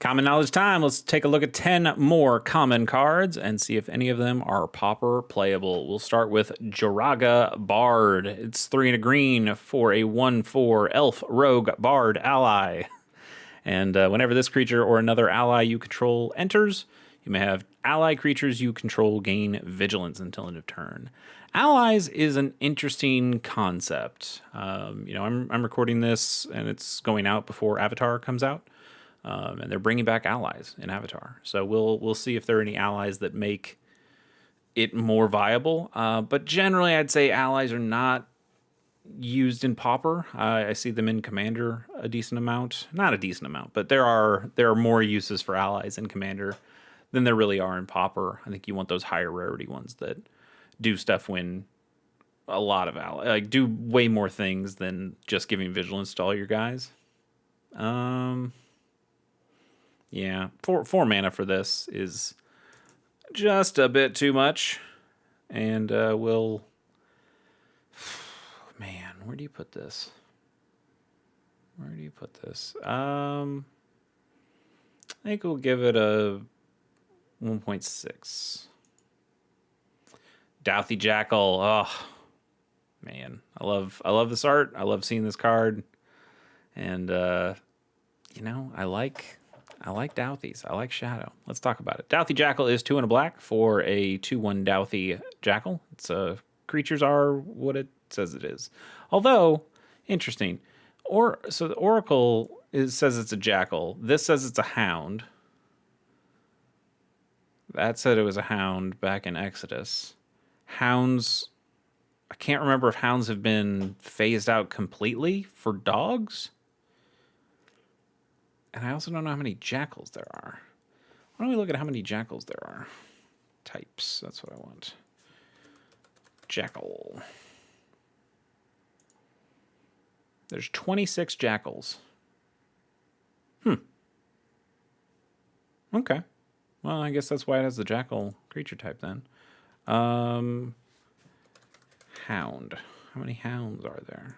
Common knowledge time. Let's take a look at 10 more common cards and see if any of them are Pauper playable. We'll start with Joraga Bard. It's 3 and a green for a 1/4 elf rogue bard ally. And whenever this creature or another ally you control enters, you may have ally creatures you control gain vigilance until end of turn. Allies is an interesting concept. I'm recording this and it's going out before Avatar comes out. And they're bringing back allies in Avatar. So we'll see if there are any allies that make it more viable. But generally, I'd say allies are not used in Pauper. I see them in Commander a decent amount. Not a decent amount, but there are more uses for allies in Commander than there really are in Pauper. I think you want those higher rarity ones that do stuff when a lot of allies, like do way more things than just giving vigilance to all your guys. Yeah, four mana for this is just a bit too much. And we'll... Man, where do you put this? I think we'll give it a 1.6. Douthie Jackal. Oh, man. I love this art. I love seeing this card. And, I like Douthies. I like Shadow. Let's talk about it. Douthie Jackal is 2 and a black for a 2/1 Douthie Jackal. It's creatures are what it says it is. Although, interesting. So the Oracle says it's a Jackal. This says it's a Hound. That said it was a Hound back in Exodus. Hounds, I can't remember if hounds have been phased out completely for dogs. And I also don't know how many jackals there are. Why don't we look at how many jackals there are? Types, that's what I want. Jackal. There's 26 jackals. Okay. Well, I guess that's why it has the jackal creature type then. Hound. How many hounds are there?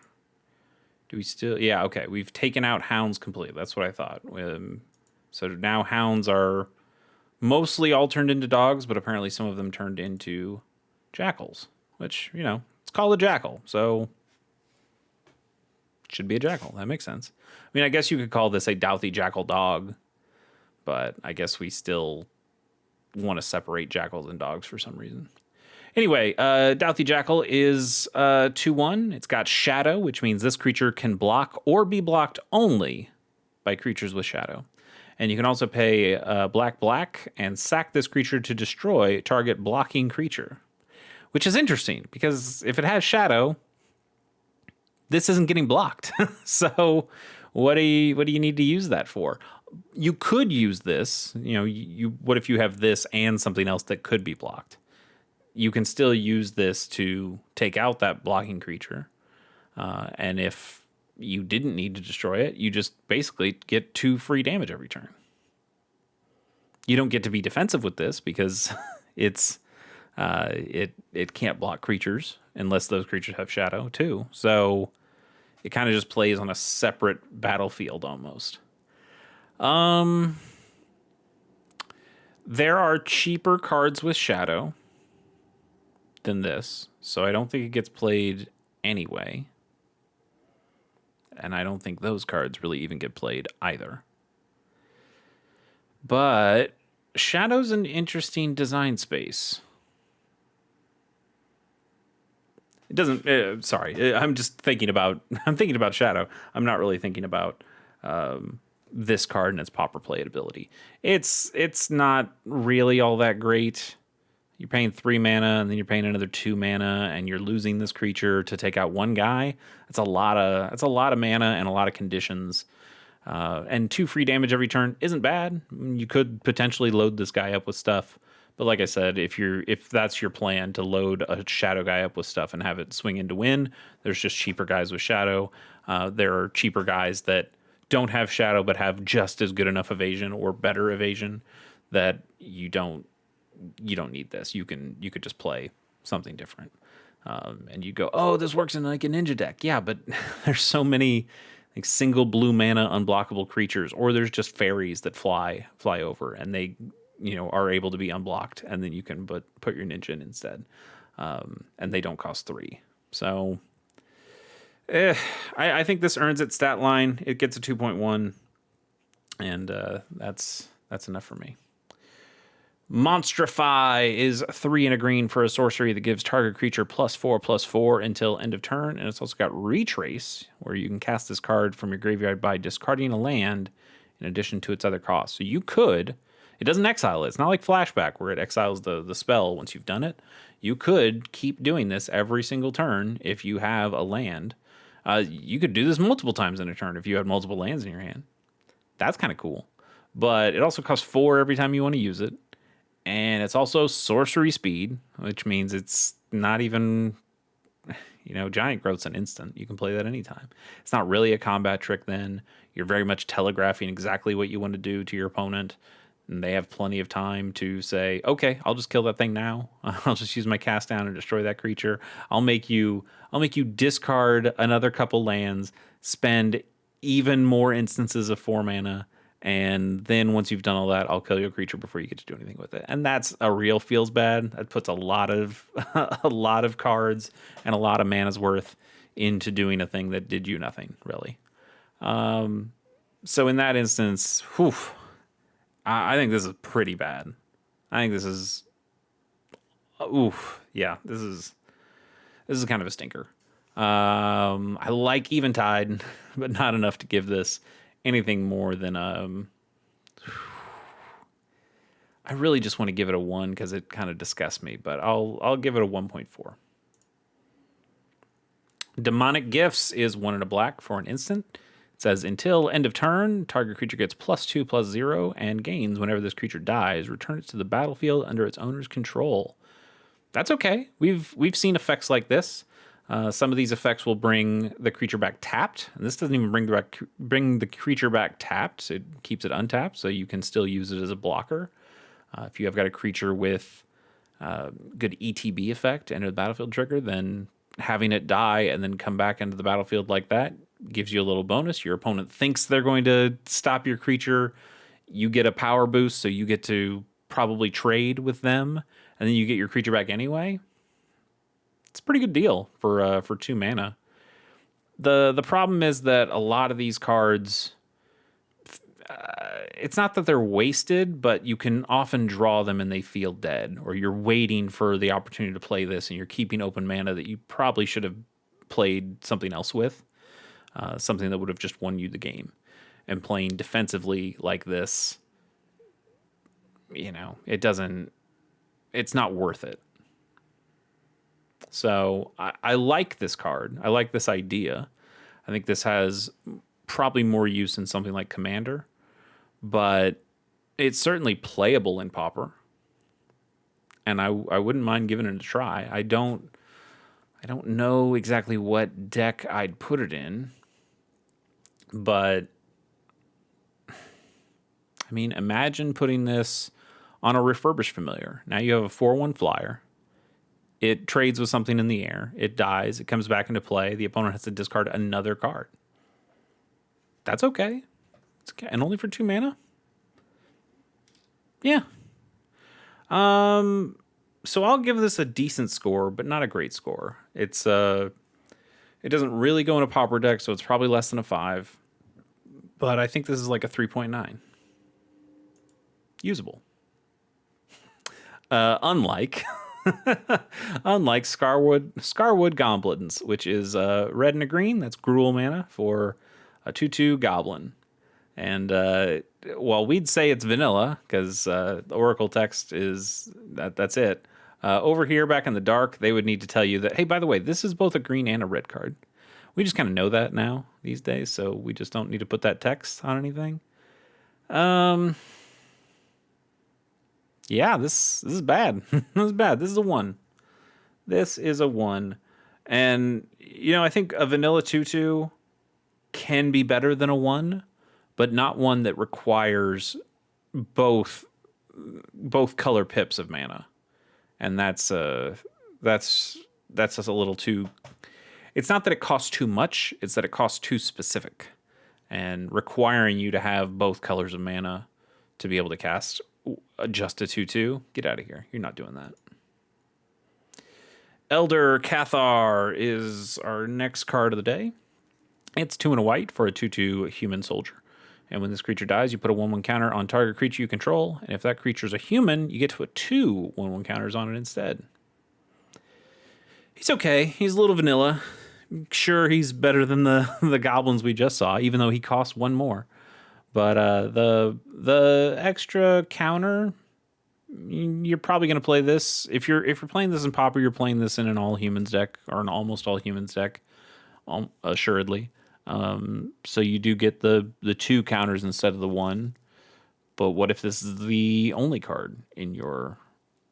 Do we still... Yeah, okay. We've taken out hounds completely. That's what I thought. So now hounds are mostly all turned into dogs, but apparently some of them turned into jackals, which, it's called a jackal. So it should be a jackal. That makes sense. I mean, I guess you could call this a Douthie Jackal dog, but I guess we still want to separate jackals and dogs for some reason. Anyway, Douthie Jackal is 2/1. It's got Shadow, which means this creature can block or be blocked only by creatures with Shadow. And you can also pay black and sack this creature to destroy target blocking creature, which is interesting because if it has Shadow, this isn't getting blocked. So what do you need to use that for? You could use this. What if you have this and something else that could be blocked? You can still use this to take out that blocking creature. And if you didn't need to destroy it, you just basically get 2 free damage every turn. You don't get to be defensive with this because it can't block creatures unless those creatures have Shadow too. So it kind of just plays on a separate battlefield almost. There are cheaper cards with Shadow than this, so I don't think it gets played anyway. And I don't think those cards really even get played either. But Shadow's an interesting design space. It doesn't... sorry, I'm just thinking about... I'm thinking about Shadow. I'm not really thinking about this card and its Pauper playability. It's not really all that great. You're paying 3 mana, and then you're paying another 2 mana, and you're losing this creature to take out one guy. That's a lot of mana and a lot of conditions. And 2 free damage every turn isn't bad. You could potentially load this guy up with stuff, but like I said, if that's your plan to load a Shadow guy up with stuff and have it swing in to win, there's just cheaper guys with Shadow. There are cheaper guys that don't have Shadow but have just as good enough evasion or better evasion that you don't need this. You could just play something different. And you go, oh, this works in like a ninja deck. Yeah, but there's so many like single blue mana unblockable creatures, or there's just fairies that fly over, and they are able to be unblocked, and then you can put your ninja in instead, and they don't cost 3. So I think this earns its stat line. It gets a 2.1, and that's enough for me. Monstrify is 3 and a green for a sorcery that gives target creature +4/+4 until end of turn. And it's also got Retrace, where you can cast this card from your graveyard by discarding a land in addition to its other costs. So you could, it doesn't exile it. It's not like Flashback where it exiles the spell once you've done it. You could keep doing this every single turn if you have a land. You could do this multiple times in a turn if you had multiple lands in your hand. That's kind of cool. But it also costs 4 every time you want to use it. And it's also sorcery speed, which means it's not even, Giant Growth's an instant. You can play that anytime. It's not really a combat trick then. You're very much telegraphing exactly what you want to do to your opponent. And they have plenty of time to say, okay, I'll just kill that thing now. I'll just use my cast down and destroy that creature. I'll make you discard another couple lands, spend even more instances of 4 mana, and then once you've done all that, I'll kill your creature before you get to do anything with it. And that's a real feels bad. That puts a lot of cards and a lot of mana's worth into doing a thing that did you nothing, really. So in that instance, I think this is pretty bad. I think this is this is kind of a stinker. I like Eventide, but not enough to give this anything more than I really just want to give it a 1 because it kind of disgusts me, but I'll give it a 1.4. Demonic Gifts is 1 and a black for an instant. It says until end of turn, target creature gets +2/+0 and gains whenever this creature dies. Return it to the battlefield under its owner's control. That's okay. We've seen effects like this. Some of these effects will bring the creature back tapped, and this doesn't even bring the creature back tapped. It keeps it untapped, so you can still use it as a blocker. If you have got a creature with good ETB effect, enter the battlefield trigger, then having it die and then come back into the battlefield like that gives you a little bonus. Your opponent thinks they're going to stop your creature. You get a power boost, so you get to probably trade with them, and then you get your creature back anyway. It's a pretty good deal for 2 mana. The problem is that a lot of these cards, it's not that they're wasted, but you can often draw them and they feel dead, or you're waiting for the opportunity to play this and you're keeping open mana that you probably should have played something else with, something that would have just won you the game. And playing defensively like this, it's not worth it. So I like this card. I like this idea. I think this has probably more use in something like Commander, but it's certainly playable in Pauper. And I wouldn't mind giving it a try. I don't know exactly what deck I'd put it in, but I mean, imagine putting this on a refurbished familiar. Now you have a 4/1 flyer. It trades with something in the air. It dies. It comes back into play. The opponent has to discard another card. That's okay. It's okay. And only for 2 mana? Yeah. So I'll give this a decent score, but not a great score. It doesn't really go in a Pauper deck, so it's probably less than a 5. But I think this is like a 3.9. Usable. Unlike Scarwood Goblins, which is red and a green. That's Gruul mana for a 2/2 goblin. And while we'd say it's vanilla, because the Oracle text is that's it, over here back in the dark, they would need to tell you that, hey, by the way, this is both a green and a red card. We just kind of know that now these days, so we just don't need to put that text on anything. Yeah, this is bad. This is bad. This is a 1. This is a 1. And, I think a vanilla 2/2 can be better than a 1, but not one that requires both color pips of mana. And that's just a little too... It's not that it costs too much, it's that it costs too specific. and requiring you to have both colors of mana to be able to cast just a 2/2. Get out of here. You're not doing that. Elder Cathar is our next card of the day. It's 2 and a white for a 2/2 human soldier. And when this creature dies, you put a 1/1 counter on target creature you control. And if that creature is a human, you get to put 2 1/1 counters on it instead. He's okay. He's a little vanilla. Sure, he's better than the goblins we just saw, even though he costs 1 more. But the extra counter, you're probably going to play this. If you're playing this in Pauper, you're playing this in an all humans deck or an almost all humans deck, assuredly. So you do get the 2 counters instead of the 1. But what if this is the only card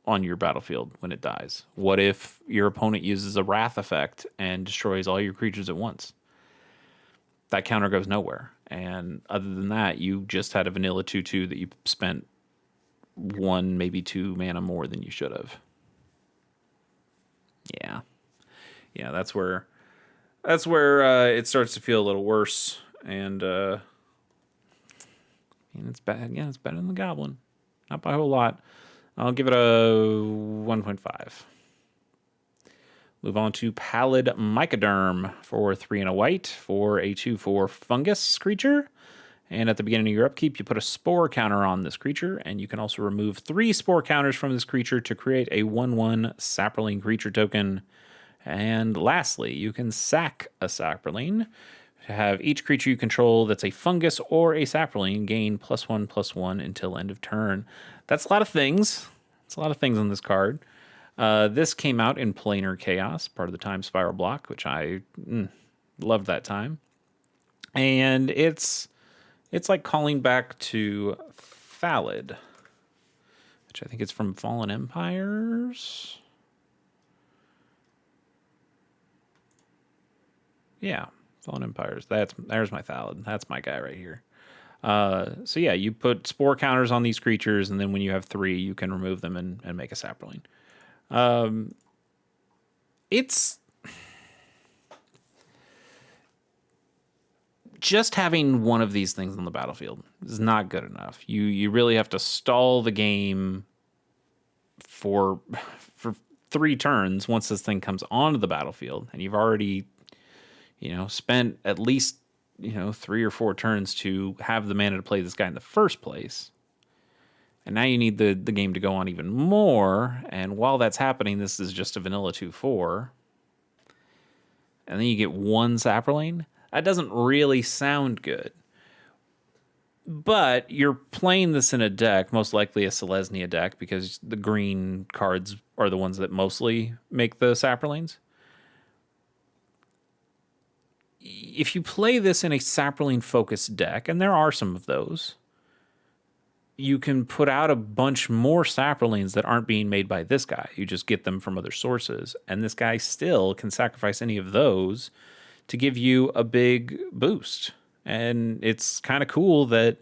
on your battlefield when it dies? What if your opponent uses a wrath effect and destroys all your creatures at once? That counter goes nowhere. And other than that, you just had a vanilla 2/2 that you spent 1, maybe 2 mana more than you should have. Yeah, that's where it starts to feel a little worse, and it's bad. Yeah, it's better than the goblin, not by a whole lot. I'll give it a 1.5. Move on to Pallid Mycoderm for 3 and a white for a 2/4 fungus creature. And at the beginning of your upkeep, you put a spore counter on this creature, and you can also remove 3 spore counters from this creature to create a 1/1 Saproling creature token. And lastly, you can sack a Saproling to have each creature you control that's a fungus or a Saproling gain +1/+1 until end of turn. That's a lot of things. It's a lot of things on this card. This came out in Planar Chaos, part of the Time Spiral block, which I loved that time. And it's like calling back to Thallid, which I think is from Fallen Empires. Yeah, Fallen Empires. There's my Thallid. That's my guy right here. So yeah, you put spore counters on these creatures, and then when you have 3, you can remove them and make a Saproling. It's just having one of these things on the battlefield is not good enough. You really have to stall the game for 3 turns once this thing comes onto the battlefield, and you've already spent at least 3 or 4 turns to have the mana to play this guy in the first place. And now you need the game to go on even more. And while that's happening, this is just a vanilla 2/4. And then you get 1 Saproling. That doesn't really sound good. But you're playing this in a deck, most likely a Selesnya deck, because the green cards are the ones that mostly make the Saprolings. If you play this in a Saproling-focused deck, and there are some of those, you can put out a bunch more Saprolings that aren't being made by this guy. You just get them from other sources, and this guy still can sacrifice any of those to give you a big boost. And it's kind of cool that,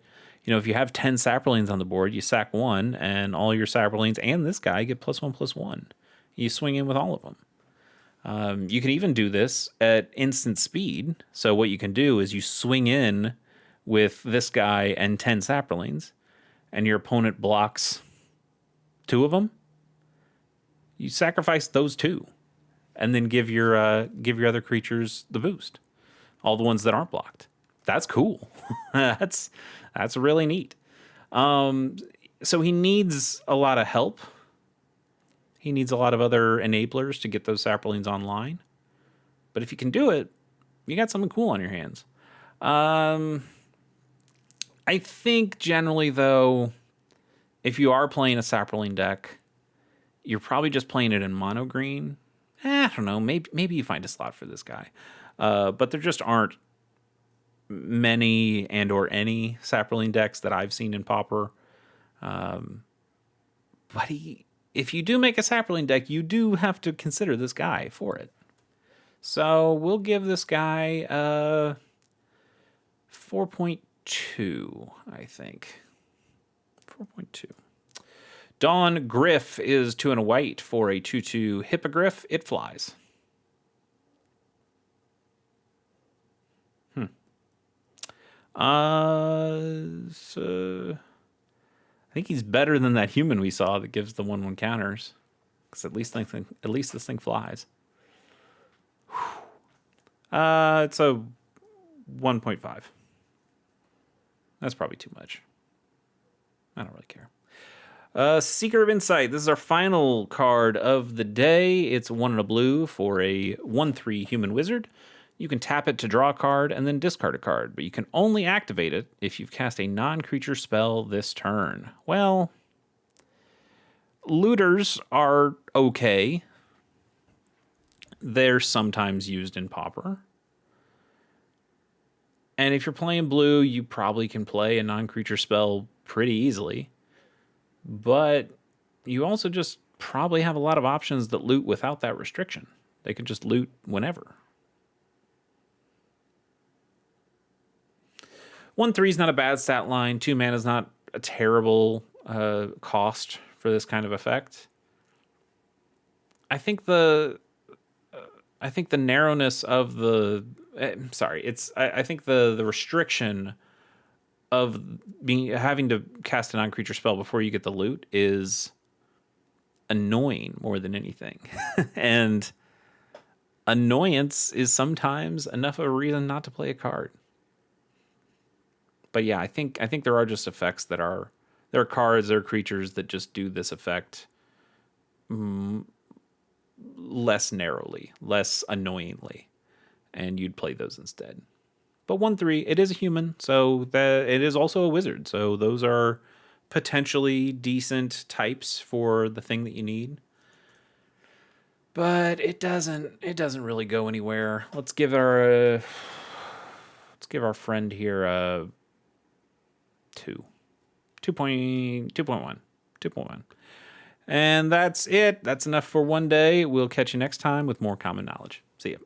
if you have 10 Saprolings on the board, you sack 1, and all your Saprolings and this guy get +1/+1. You swing in with all of them. You can even do this at instant speed. So what you can do is you swing in with this guy and 10 Saprolings, and your opponent blocks 2 of them. You sacrifice those 2, and then give your other creatures the boost. All the ones that aren't blocked. That's cool. that's really neat. So he needs a lot of help. He needs a lot of other enablers to get those Saprolings online. But if you can do it, you got something cool on your hands. I think generally, though, if you are playing a Saproling deck, you're probably just playing it in mono green. I don't know. Maybe you find a slot for this guy. But there just aren't many and or any Saproling decks that I've seen in Pauper. But if you do make a Saproling deck, you do have to consider this guy for it. So we'll give this guy 4.2, I think. 4.2. Dawn Griff is 2 and a white for a 2/2 Hippogriff. It flies. So I think he's better than that human we saw that gives the 1/1 counters. Because at least this thing flies. It's a 1.5. That's probably too much. I don't really care. Seeker of Insight. This is our final card of the day. It's 1 and a blue for a 1/3 human wizard. You can tap it to draw a card and then discard a card, but you can only activate it if you've cast a non-creature spell this turn. Well, looters are okay. They're sometimes used in Pauper. And if you're playing blue, you probably can play a non-creature spell pretty easily. But you also just probably have a lot of options that loot without that restriction. They can just loot whenever. 1/3 is not a bad stat line. 2 mana is not a terrible cost for this kind of effect. I think the narrowness of the I think the restriction of having to cast a non-creature spell before you get the loot is annoying more than anything. And annoyance is sometimes enough of a reason not to play a card. But yeah, I think there are just effects that are, there are cards, there are creatures that just do this effect less narrowly, less annoyingly, and you'd play those instead. But 1/3, it is a human, so that it is also a wizard. So those are potentially decent types for the thing that you need. But it doesn't really go anywhere. Let's give our friend here a 2.1. And that's it. That's enough for one day. We'll catch you next time with more common knowledge. See ya.